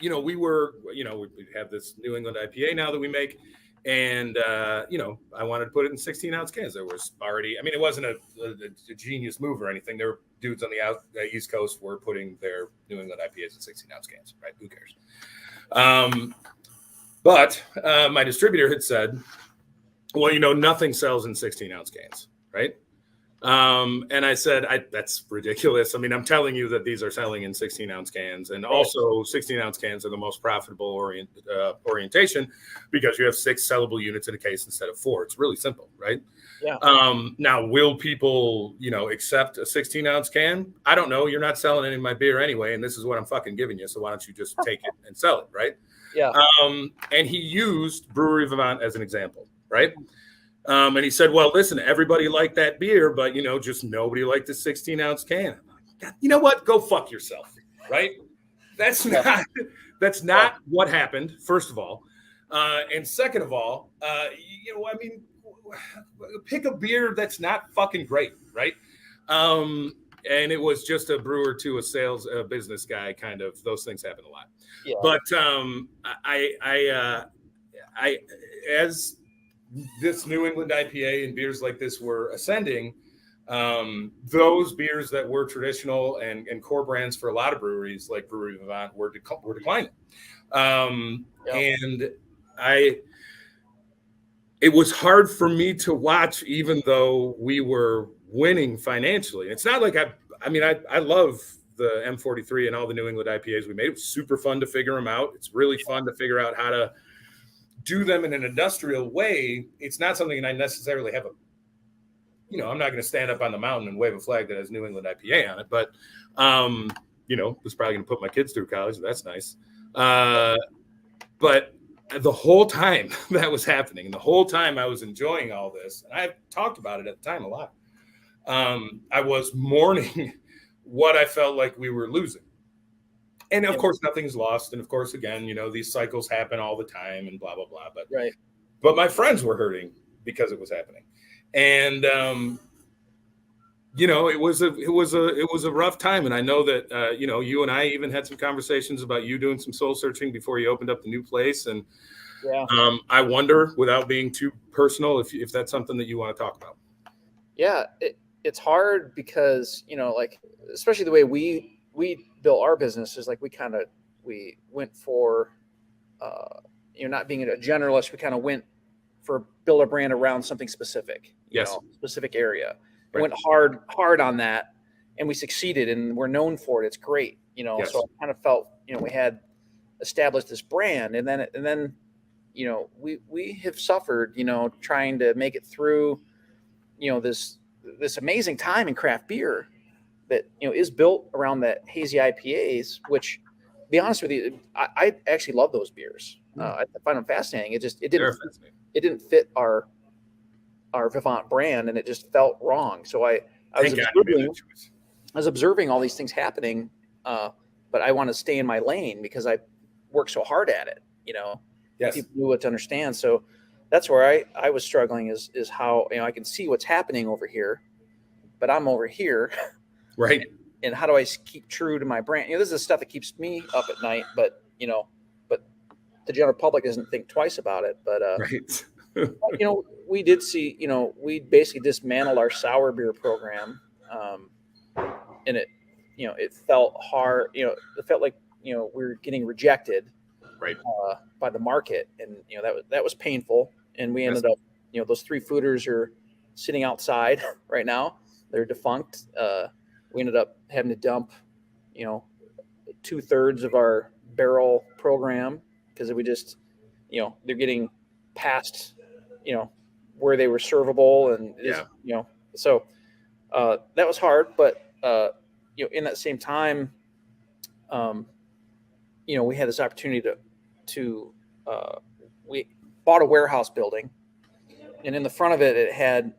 We have this New England IPA now that we make. And, I wanted to put it in 16-ounce cans. There was already, it wasn't a genius move or anything. There were dudes on the East Coast were putting their New England IPAs in 16-ounce cans, right? Who cares? But my distributor had said, well, nothing sells in 16-ounce cans, right? And I said, that's ridiculous. I'm telling you that these are selling in 16-ounce cans, and also 16-ounce cans are the most profitable orientation because you have 6 sellable units in a case instead of 4. It's really simple, right? Yeah. Now, will people, accept a 16-ounce can? I don't know. You're not selling any of my beer anyway, and this is what I'm fucking giving you. So why don't you just take it and sell it, right? Yeah. And he used Brewery Vermont as an example, right? And he said, well, listen, everybody liked that beer, but, just nobody liked the 16-ounce can. I'm like, you know what? Go fuck yourself, right? That's not what happened, first of all. And second of all, pick a beer that's not fucking great, right? And it was just a brewer to a sales business guy, kind of. Those things happen a lot. Yeah. But I as this New England IPA and beers like this were ascending, those beers that were traditional and core brands for a lot of breweries like Brewery Vermont were declining. And it was hard for me to watch, even though we were winning financially. It's not like I love the M43 and all the New England IPAs we made. It was super fun to figure them out. It's really fun to figure out how to do them in an industrial way. It's not something I necessarily have I'm not going to stand up on the mountain and wave a flag that has New England IPA on it, but, was probably going to put my kids through college. So that's nice. But the whole time that was happening, and the whole time I was enjoying all this, and I talked about it at the time a lot, I was mourning what I felt like we were losing. And of course, nothing's lost. And of course, again, these cycles happen all the time and blah, blah, blah. But my friends were hurting because it was happening. And, it was a rough time. And I know that, you and I even had some conversations about you doing some soul searching before you opened up the new place. And I wonder, without being too personal, if that's something that you want to talk about. Yeah, it's hard because, especially the way we built our business is like we went for not being a generalist. We kind of went for build a brand around something specific, specific area. Right. Went hard on that, and we succeeded, and we're known for it. It's great, Yes. So I kind of felt we had established this brand, and then we have suffered trying to make it through this amazing time in craft beer that is built around that hazy IPAs, which, to be honest with you, I actually love those beers. I find them fascinating. It didn't fit our Vivant brand, and it just felt wrong. So I was observing all these things happening, but I want to stay in my lane because I work so hard at it. Yes. People knew what to understand. So that's where I was struggling is how I can see what's happening over here, but I'm over here. Right. And how do I keep true to my brand? This is the stuff that keeps me up at night, but the general public doesn't think twice about it. But Right. we did see, we basically dismantled our sour beer program, and it felt hard. It felt like we were getting rejected Right. by the market, and that was painful. And we ended Yes. up, those 3 fooders are sitting outside right now. They're defunct. We ended up having to dump, 2/3 of our barrel program because we just, they're getting past, where they were servable, and so that was hard. But in that same time, we had this opportunity to we bought a warehouse building, and in the front of it,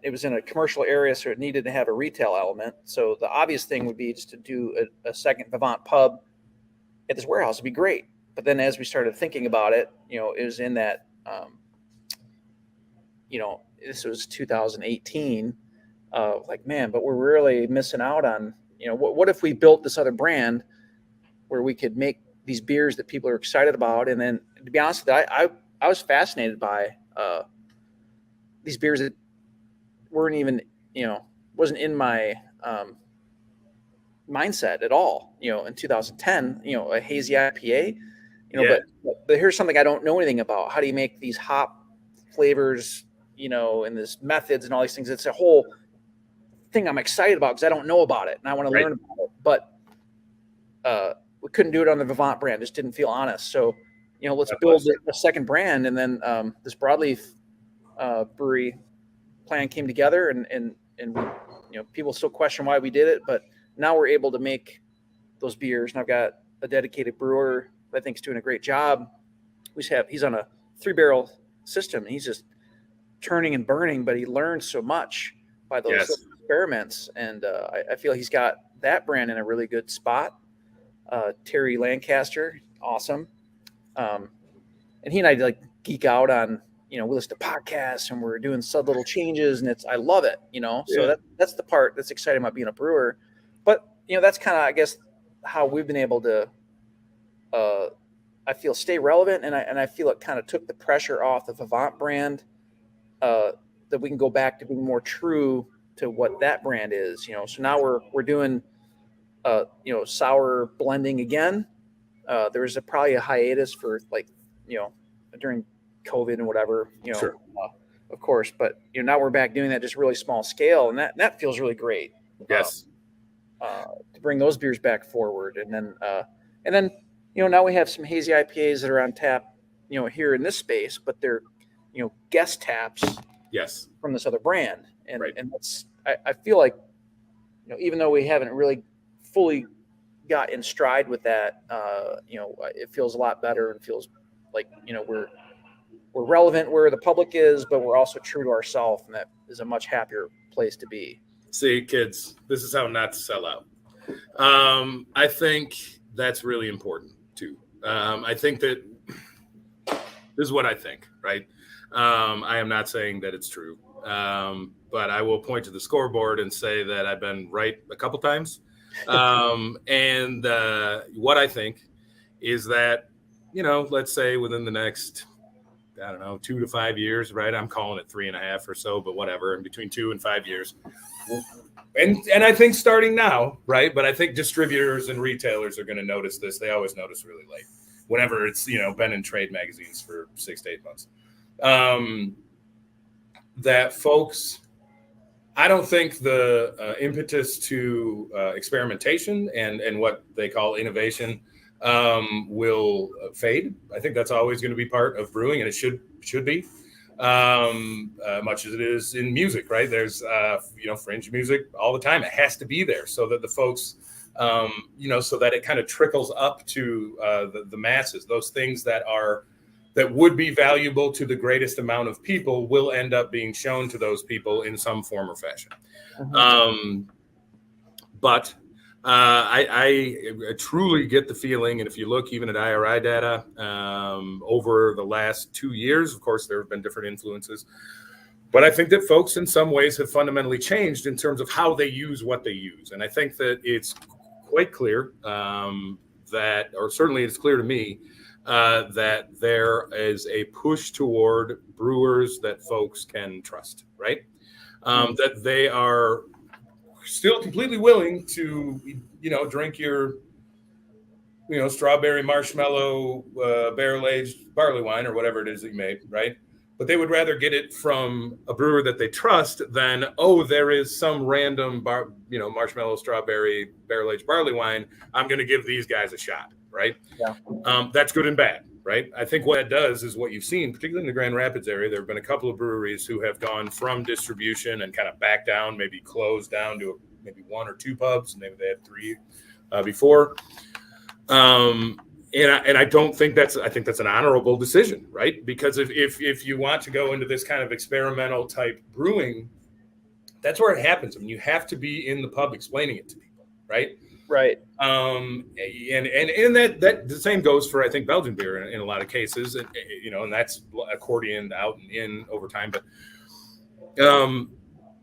it was in a commercial area, so it needed to have a retail element. So the obvious thing would be just to do a second Vivant pub at this warehouse. It'd be great. But then as we started thinking about it, it was in that, this was 2018. Like, man, but we're really missing out on, what if we built this other brand where we could make these beers that people are excited about? And then, to be honest with you, I was fascinated by these beers that weren't even, wasn't in my mindset at all, in 2010, a hazy IPA, but here's something I don't know anything about. How do you make these hop flavors, and this methods and all these things? It's a whole thing I'm excited about because I don't know about it and I want to learn about it. But we couldn't do it on the Vivant brand. It just didn't feel honest. So, let's build a second brand. And then this Broadleaf brewery plan came together, and people still question why we did it, but now we're able to make those beers. And I've got a dedicated brewer that I think is doing a great job. He's on a 3-barrel system, and he's just turning and burning, but he learns so much by those experiments. And I feel he's got that brand in a really good spot. Terry Lancaster, awesome. And he and I like geek out on, we listen to podcasts and we're doing little changes, and I love it, So that's the part that's exciting about being a brewer. But, that's kind of, I guess, how we've been able to, I feel, stay relevant. And I feel it kind of took the pressure off the Vivant brand, that we can go back to being more true to what that brand is, So now we're doing, sour blending again. There was probably a hiatus for during COVID and whatever, Sure. Of course, but now we're back doing that just really small scale, and that feels really great. Yes. To bring those beers back forward, and then now we have some hazy IPAs that are on tap, here in this space, but they're guest taps. Yes. From this other brand, and that's I feel like even though we haven't really fully got in stride with that, it feels a lot better and feels like we're relevant where the public is, but we're also true to ourselves, and that is a much happier place to be. See, kids, this is how not to sell out. I think that's really important too. I think that this is what I think, right? I am not saying that it's true, but I will point to the scoreboard and say that I've been right a couple times. And what I think is that, let's say within the next, 2 to 5 years, right? I'm calling it 3.5 or so, but whatever, in between 2 and 5 years. And I think starting now, right? But I think distributors and retailers are going to notice this. They always notice really late, whenever it's, been in trade magazines for 6 to 8 months. That folks, I don't think the impetus to experimentation and what they call innovation will fade. I think that's always going to be part of brewing, and it should be, much as it is in music, right? There's fringe music all the time. It has to be there so that the folks, so that it kind of trickles up to the masses. Those things that would be valuable to the greatest amount of people will end up being shown to those people in some form or fashion. Mm-hmm. But I truly get the feeling, and if you look even at IRI data over the last 2 years, of course, there have been different influences, but I think that folks in some ways have fundamentally changed in terms of how they use what they use. And I think that it's quite clear that, or certainly it's clear to me, that there is a push toward brewers that folks can trust, right? That they are still completely willing to, drink your, strawberry marshmallow barrel aged barley wine or whatever it is that you made, right? But they would rather get it from a brewer that they trust than, oh, there is some random marshmallow strawberry barrel aged barley wine. I'm going to give these guys a shot, right? Yeah. That's good and bad, right? I think what it does is what you've seen, particularly in the Grand Rapids area. There have been a couple of breweries who have gone from distribution and kind of back down, maybe closed down to maybe one or two pubs, and maybe they had three before. And I don't think I think that's an honorable decision, right? Because if you want to go into this kind of experimental type brewing, that's where it happens. I mean, you have to be in the pub explaining it to people, right? Right. And that the same goes for, I think, Belgian beer in a lot of cases, and that's accordioned out and in over time. But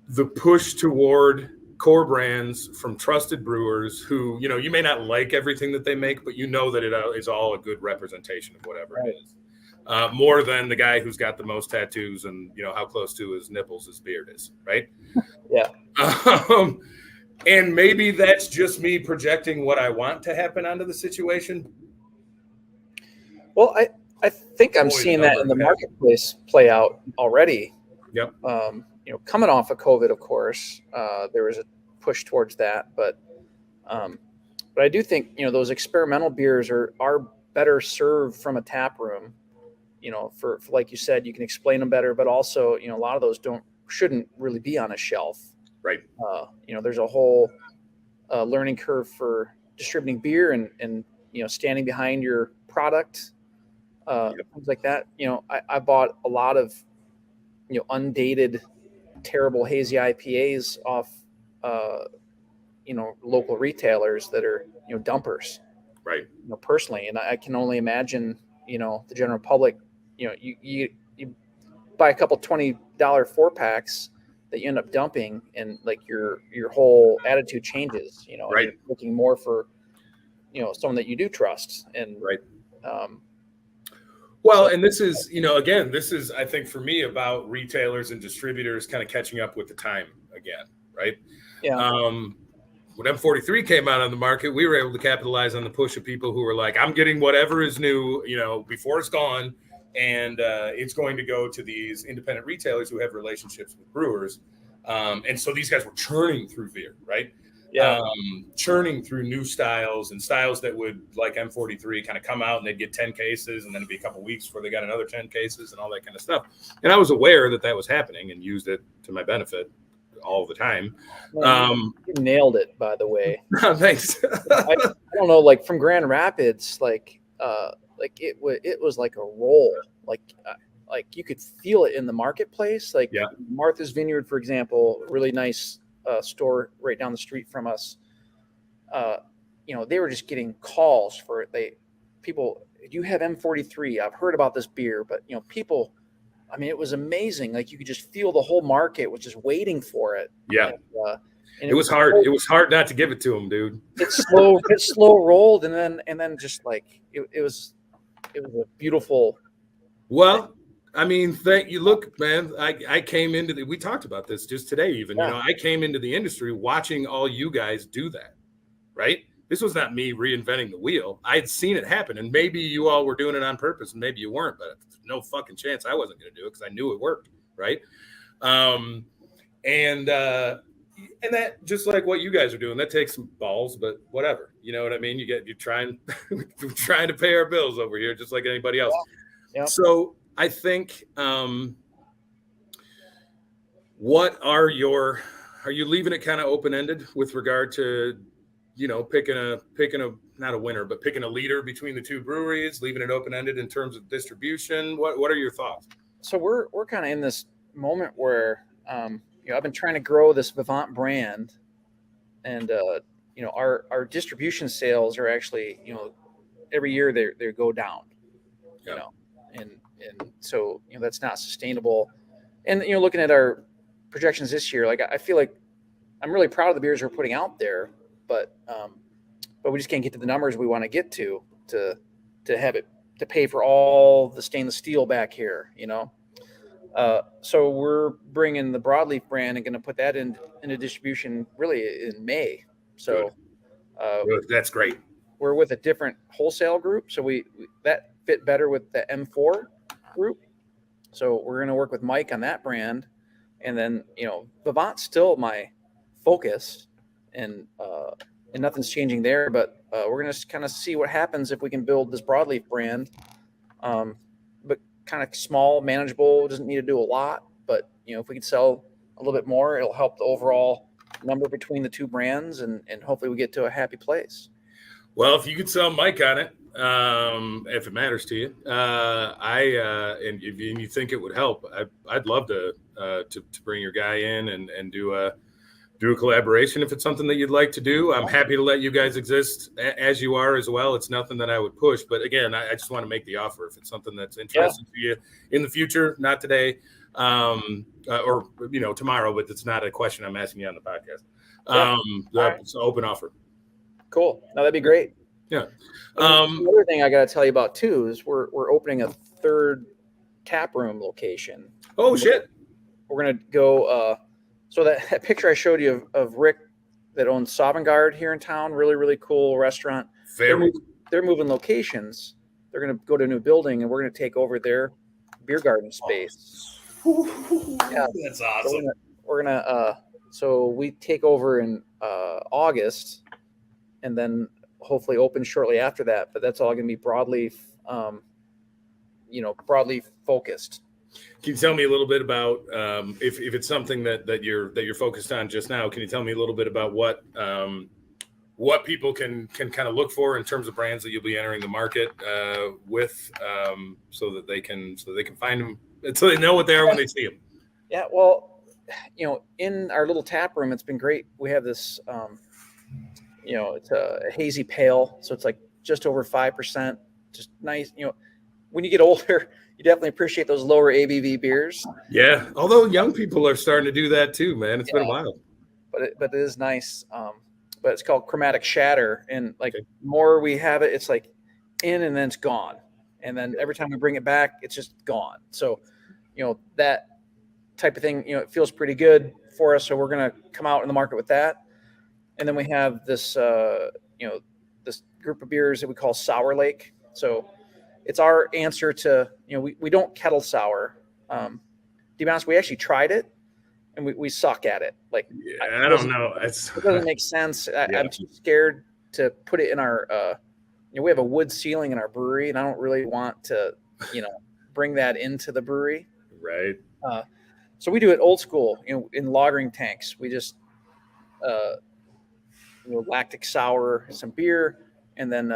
the push toward core brands from trusted brewers who, you may not like everything that they make, but that it is all a good representation of whatever it is. More than the guy who's got the most tattoos and, how close to his nipples his beard is, right? Yeah. And maybe that's just me projecting what I want to happen onto the situation. Well, I think I'm seeing that in the marketplace play out already. Yep. Coming off of COVID, of course, there was a push towards that, but I do think those experimental beers are better served from a tap room. For like you said, you can explain them better, but also a lot of those shouldn't really be on a shelf. Right. There's a whole learning curve for distributing beer and standing behind your product, things like that. I bought a lot of undated, terrible hazy IPAs off local retailers that are dumpers, right? Personally, and I can only imagine the general public. You buy a couple $20 4-packs that you end up dumping, and like your whole attitude changes. Right. You're looking more for someone that you do trust, and right. Well, and this is, again, this is, I think, for me, about retailers and distributors kind of catching up with the time again, right? Yeah. When M43 came out on the market, we were able to capitalize on the push of people who were like, I'm getting whatever is new, before it's gone, and it's going to go to these independent retailers who have relationships with brewers. And so these guys were churning through beer, right? Yeah. Churning through new styles and styles that would, like M43, kind of come out and they'd get 10 cases, and then it'd be a couple weeks before they got another 10 cases and all that kind of stuff. And I was aware that was happening and used it to my benefit all the time. You nailed it, by the way. Thanks. I don't know, like from Grand Rapids, like it was like a roll, like you could feel it in the marketplace. Like Martha's Vineyard, for example, really nice store right down the street from us. They were just getting calls for it. People, do you have M43? I've heard about this beer, but people, I mean, it was amazing. Like you could just feel the whole market was just waiting for it. Yeah. And it was hard. It was hard not to give it to them, dude. It slow rolled. And then just like, it was a beautiful. Well, I mean, you look, man, I came into we talked about this just today, even, I came into the industry watching all you guys do that, right? This was not me reinventing the wheel. I had seen it happen, and maybe you all were doing it on purpose, and maybe you weren't, but no fucking chance I wasn't going to do it because I knew it worked, right? And that, just like what you guys are doing, that takes some balls, but whatever. You know what I mean? You're trying to pay our bills over here, just like anybody else. Yeah. So I think, what are you leaving it kind of open-ended with regard to, picking a not a winner, but picking a leader between the two breweries, leaving it open-ended in terms of distribution? What are your thoughts? So we're kind of in this moment where, I've been trying to grow this Vivant brand, and, our distribution sales are actually, every year they go down, and so, that's not sustainable. And, looking at our projections this year, like I feel like I'm really proud of the beers we're putting out there, but we just can't get to the numbers we want to get to have it to pay for all the stainless steel back here, So we're bringing the broadleaf brand and going to put that into distribution really in May. So Good. That's great. we're with a different wholesale group, so we that fit better with the M4 group. So we're going to work with Mike on that brand, and then Vivant's still my focus, and nothing's changing there. But we're going to kind of see what happens if we can build this broadleaf brand, but kind of small, manageable. Doesn't need to do a lot, but if we can sell a little bit more, it'll help the overall number between the two brands, and hopefully we get to a happy place. Well, if you could sell Mike on it, if it matters to you, and if you think it would help, I'd love to bring your guy in and do a collaboration. If it's something that you'd like to do, I'm happy to let you guys exist as you are as well. It's nothing that I would push, but again, I just want to make the offer. If it's something that's interesting to you in the future, not today, or tomorrow, but it's not a question I'm asking you on the podcast. It's an open offer. Cool. No, that'd be great. Yeah. The other thing I got to tell you about too is we're opening a third tap room location. Oh shit! We're gonna go. So that picture I showed you of Rick that owns Savangard here in town, really really cool restaurant. They're moving locations. They're gonna go to a new building, and we're gonna take over their beer garden space. Yeah, that's awesome. We're gonna so we take over in August. And then hopefully open shortly after that. But that's all going to be broadleaf, broadleaf focused. Can you tell me a little bit about if it's something that you're focused on just now? Can you tell me a little bit about what people can kind of look for in terms of brands that you'll be entering the market with, so that they can find them, so they know what they are when they see them? Yeah, well, in our little tap room, it's been great. We have this. It's a hazy pale, so it's like just over 5%. Just nice. When you get older, you definitely appreciate those lower ABV beers. Yeah, although young people are starting to do that too, man. It's been a while. But it is nice. But it's called Chromatic Shatter, and the more we have it, it's like in and then it's gone, and then every time we bring it back, it's just gone. So, that type of thing, it feels pretty good for us. So we're gonna come out in the market with that. And then we have this, this group of beers that we call Sour Lake. So it's our answer to, we don't kettle sour. To be honest, we actually tried it, and we suck at it. I don't know. It doesn't make sense. I'm too scared to put it in our, we have a wood ceiling in our brewery, and I don't really want to, bring that into the brewery. Right. So we do it old school, in lagering tanks. We just, lactic sour, some beer, and then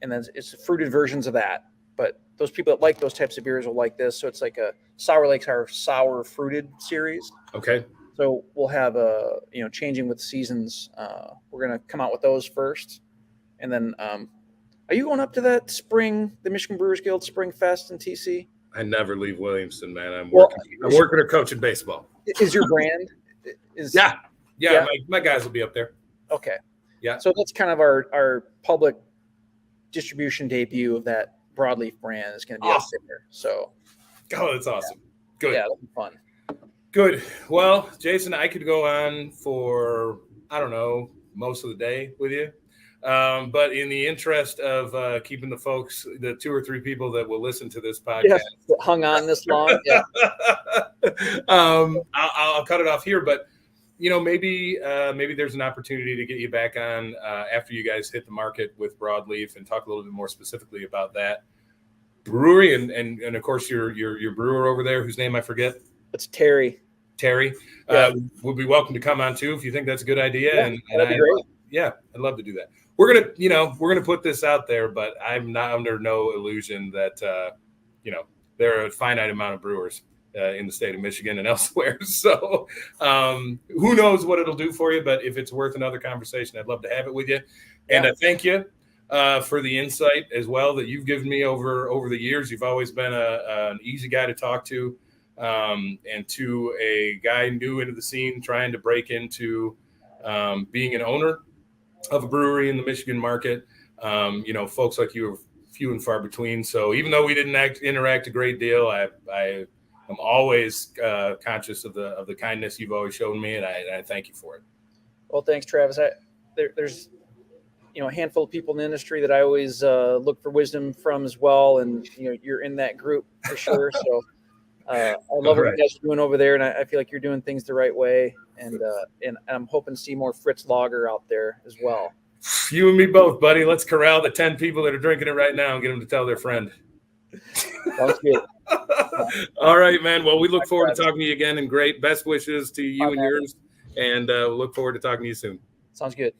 it's fruited versions of that. But those people that like those types of beers will like this. So it's like a Sour Lake's our sour fruited series. Okay. So we'll have changing with seasons. We're gonna come out with those first, and then are you going up to that spring, the Michigan Brewers Guild Spring Fest in TC? I never leave Williamston, man. I'm working or coaching baseball. Is your brand? Yeah. My guys will be up there. Okay. Yeah. So that's kind of our public distribution debut of that broadleaf brand is going to be up there. So. Oh, that's awesome. Good. Yeah, that'll be fun. Good. Well, Jason, I could go on for, I don't know, most of the day with you. But in the interest of keeping the folks, the 2 or 3 people that will listen to this podcast, hung on this long. Yeah. I'll cut it off here. But maybe there's an opportunity to get you back on after you guys hit the market with broadleaf and talk a little bit more specifically about that brewery and of course your brewer over there, whose name I forget. It's Terry. Yeah. Would be welcome to come on too if you think that's a good idea. Yeah, that'd be great. I'd love to do that. We're gonna put this out there, but I'm not under no illusion that there are a finite amount of brewers in the state of Michigan and elsewhere. So who knows what it'll do for you, but if it's worth another conversation, I'd love to have it with you. Yeah. And I thank you for the insight as well that you've given me over the years. You've always been an easy guy to talk to, and to a guy new into the scene, trying to break into being an owner of a brewery in the Michigan market. Folks like you are few and far between. So even though we didn't interact a great deal, I am always conscious of the kindness you've always shown me, and I thank you for it. Well, thanks, Travis. There's a handful of people in the industry that I always look for wisdom from as well, and you're in that group for sure. So I love what you guys are doing over there, and I feel like you're doing things the right way, and I'm hoping to see more Fritz Lager out there as well. You and me both, buddy. Let's corral the 10 people that are drinking it right now and get them to tell their friend. Sounds good. All right, man. Well, we look forward to talking to you again, and great best wishes to you and yours, and we'll look forward to talking to you soon. Sounds good.